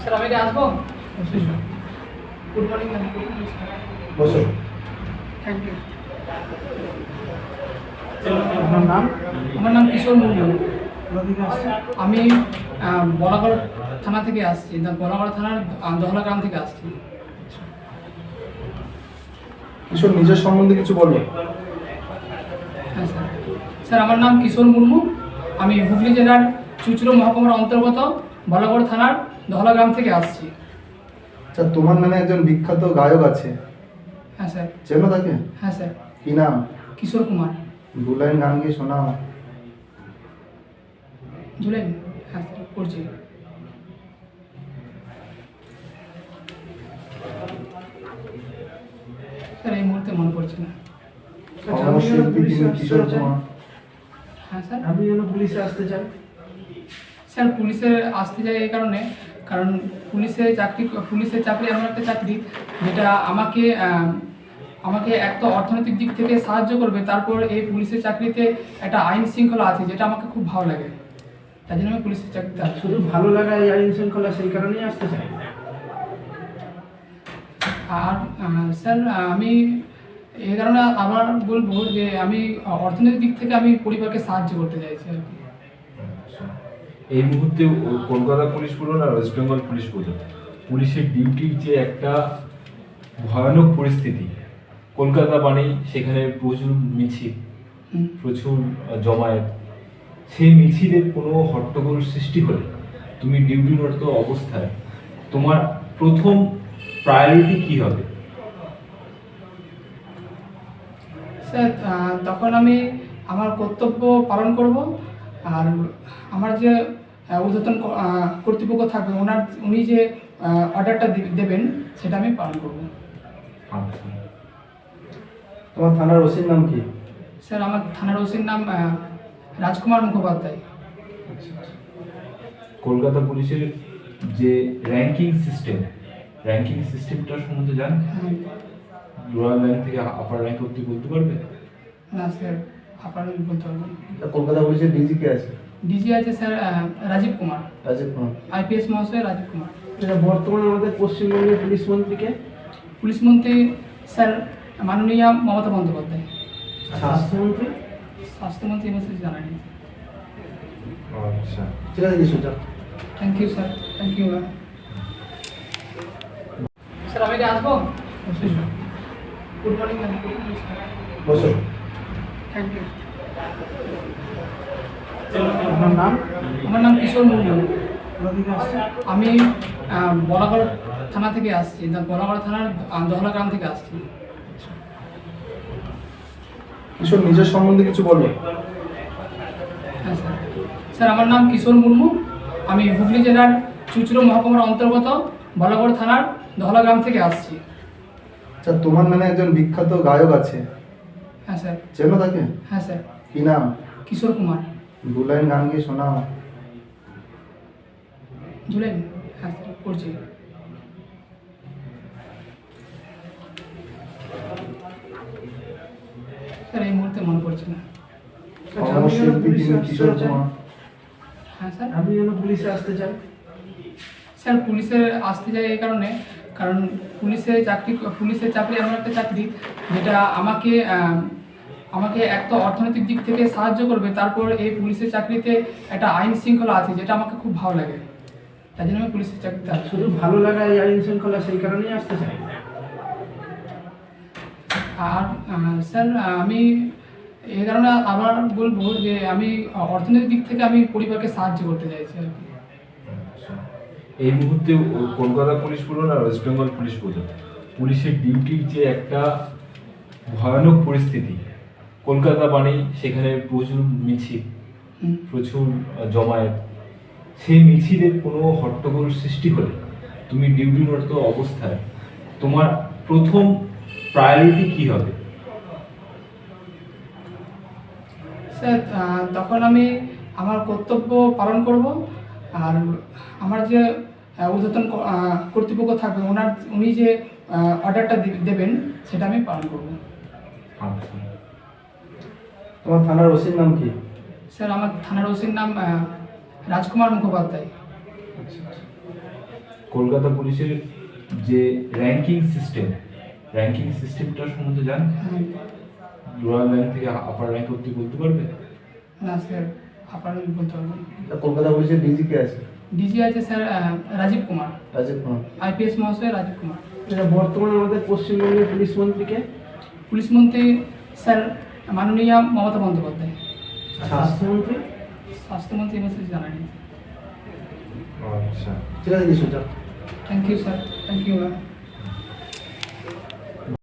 Sir আমি কি আসবো? Good morning ma'am. বসো। Thank you. আপনার নাম? আমার নাম কিশোর মুর্মু। কোথা থেকে আসছেন? আমি বলাগড় থানা থেকে আসছি, বলাগড় থানার দহলা গ্রাম থেকে আসছি। কিশোর নিজের সম্বন্ধে কিছু বলো। হ্যাঁ স্যার। স্যার আমার নাম কিশোর মুর্মু। আমি হুগলি জেলার চুঁচুড়ো মহকুমার অন্তর্গত বলাগড় থানার দহলা গ্রাম থেকে আসছি। আচ্ছা, তোমার নামে একজন বিখ্যাত গায়ক আছে, হ্যাঁ স্যার। চেনো তাকে? হ্যাঁ স্যার। কি নাম? কিশোর কুমার। দু লাইন গান গিয়ে শোনাও। জুলেন? হ্যাঁ স্যার, করছি। স্যার এই মুহূর্তে মনে পড়ছে না। অমরশিল্পী তিনি কিশোর কুমার। হ্যাঁ স্যার। আপনি যেন পুলিশে আসতে চান? স্যার পুলিশে আসতে চাই এই কারণে, কারণ পুলিশের চাকরি এমন একটা চাকরি যেটা আমাকে এক তো অর্থনৈতিক দিক থেকে সাহায্য করবে, তারপর এই পুলিশের চাকরিতে একটা আইন শৃঙ্খলা আছে যেটা আমাকে খুব ভালো লাগে, তাই জন্য আমি পুলিশের চাকরিতে আসি। শুধু ভালো লাগা এই আইন শৃঙ্খলা সেই কারণেই আসতে চাই। আর স্যার আমি এই কারণে আবার বলবো যে আমি অর্থনৈতিক দিক থেকে আমি পরিবারকে সাহায্য করতে চাইছি আর কি। এই মুহূর্তে কলকাতা পুলিশ বলুন আর ওয়েস্ট বেঙ্গল পুলিশ বলুন, পুলিশের ডিউটির যে একটা ভয়ানক পরিস্থিতি, কলকাতা মানেই সেখানে প্রচুর মিছিল, প্রচুর জমায়েত, সেই মিছিলের কোনো হট্টগোল সৃষ্টি হলে তুমি ডিউটিরত অবস্থায় তোমার প্রথম প্রায়োরিটি কি হবে? স্যার তখন আমি আমার কর্তব্য পালন করব, আর আমার যে ঊর্ধ্বতন কর্তৃপক্ষ থাকবে উনি যে অর্ডারটা দেবেন সেটা আমি পালন করব। আচ্ছা, তোমার থানার ওসির নাম কি? স্যার আমার থানার ওসির নাম রাজকুমার মুখোপাধ্যায়। কলকাতা পুলিশের যে র্যাঙ্কিং সিস্টেমটার সম্বন্ধে জানেন? লোয়ার র্যাঙ্ক থেকে আপার র্যাঙ্ক অব্দি বলতে পারবে? না স্যার, আপনার বলতে পারবেন। কলকাতা পুলিশের ডিজি কে আছে? ডিজি আছে স্যার রাজীব কুমার, রাজীব কুমার। আইপিএস মহাশয় রাজীব কুমার। এটা বর্তমানে আমাদের পশ্চিমবঙ্গের পুলিশ মন্ত্রীকে? পুলিশ মন্ত্রী স্যার মাননীয় মমতা বন্দ্যোপাধ্যায়। স্বাস্থ্যমন্ত্রী? স্বাস্থ্যমন্ত্রী এবার স্যার জানা নেই। আচ্ছা, ঠিক আছে কিশোর, যাও। Thank you sir, thank you ma'am. Sir আমি কি আসবো? Good morning ma'am. বসো। Thank you. আপনার নাম? আমার নাম কিশোর মুর্মু। কোথা থেকে আসছেন? আমি বলাগড় থানা থেকে আসছি, বলাগড় থানার দহলা গ্রাম থেকে আসছি। কিশোর নিজের সম্বন্ধে কিছু বলো। হ্যাঁ স্যার। স্যার আমার নাম কিশোর মুর্মু। আমি হুগলি জেলার চুঁচুড়ো মহকুমার অন্তর্গত বলাগড় থানার দহলা গ্রাম থেকে আসছি। আচ্ছা, তোমার নামে একজন বিখ্যাত গায়ক আছে, হ্যাঁ স্যার। চেনো তাকে? হ্যাঁ স্যার। কি নাম? কিশোর কুমার। দু লাইন গান গিয়ে শোনাও। জুলেন? হ্যাঁ স্যার, করছি। স্যার এই মুহূর্তে মনে পড়ছে না। অমরশিল্পী তিনি কিশোর কুমার। হ্যাঁ স্যার। আপনি যেন পুলিশে আসতে চান? স্যার পুলিশে আসতে চাই এই কারণে, কারণ পুলিশের চাকরি এমন একটা চাকরি যেটা আমাকে এক তো অর্থনৈতিক দিক থেকে সাহায্য করবে, তারপর এই পুলিশের চাকরিতে একটা আইন শৃঙ্খলা আছে যেটা আমাকে খুব ভালো লাগে, তাই জন্য আমি পুলিশের চাকরিতে আসি। শুধু ভালো লাগা এই আইন শৃঙ্খলা সেই কারণেই আসতে চাই। আর স্যার আমি এই কারণে আবার বলবো যে আমি অর্থনৈতিক দিক থেকে আমি পরিবারকে সাহায্য করতে চাইছি আর কি। এই মুহূর্তে কলকাতা পুলিশ বলুন আর ওয়েস্ট বেঙ্গল পুলিশ বলুন, পুলিশের ডিউটির যে একটা ভয়ানক পরিস্থিতি, কলকাতা মানেই সেখানে প্রচুর মিছিল, প্রচুর জমায়েত, সেই মিছিলের কোনো হট্টগোল সৃষ্টি হলে তুমি ডিউটিরত অবস্থায় তোমার প্রথম প্রায়োরিটি কি হবে? স্যার তখন আমি আমার কর্তব্য পালন করব, আর আমার যে ঊর্ধ্বতন কর্তৃপক্ষ থাকবে উনি যে অর্ডারটা দেবেন সেটা আমি পালন করব। আচ্ছা, তোমার থানার ওসির নাম কি? স্যার আমার থানার ওসির নাম রাজকুমার মুখোপাধ্যায়। কলকাতা পুলিশের যে র্যাঙ্কিং সিস্টেমটার সম্বন্ধে জান? লোয়ার র্যাঙ্ক থেকে আপার র্যাঙ্ক অব্দি বলতে পারবে? না স্যার, আপনারা বলতে পারবেন। তা কলকাতা পুলিশের ডিজি কে আছে? ডিজি আছে স্যার রাজীব কুমার, রাজীব কুমার। আইপিএস মহাশয় রাজীব কুমার। এটা বর্তমানে আমাদের পশ্চিমবঙ্গের পুলিশ মন্ত্রীকে, পুলিশ মন্ত্রী স্যার মাননীয় মমতা বন্দ্যোপাধ্যায়। স্বাস্থ্যমন্ত্রী। স্বাস্থ্যমন্ত্রী এবার কিছু জানা নেই। আচ্ছা, ঠিক আছে, কিছু যাও। Thank you sir, thank you ma'am.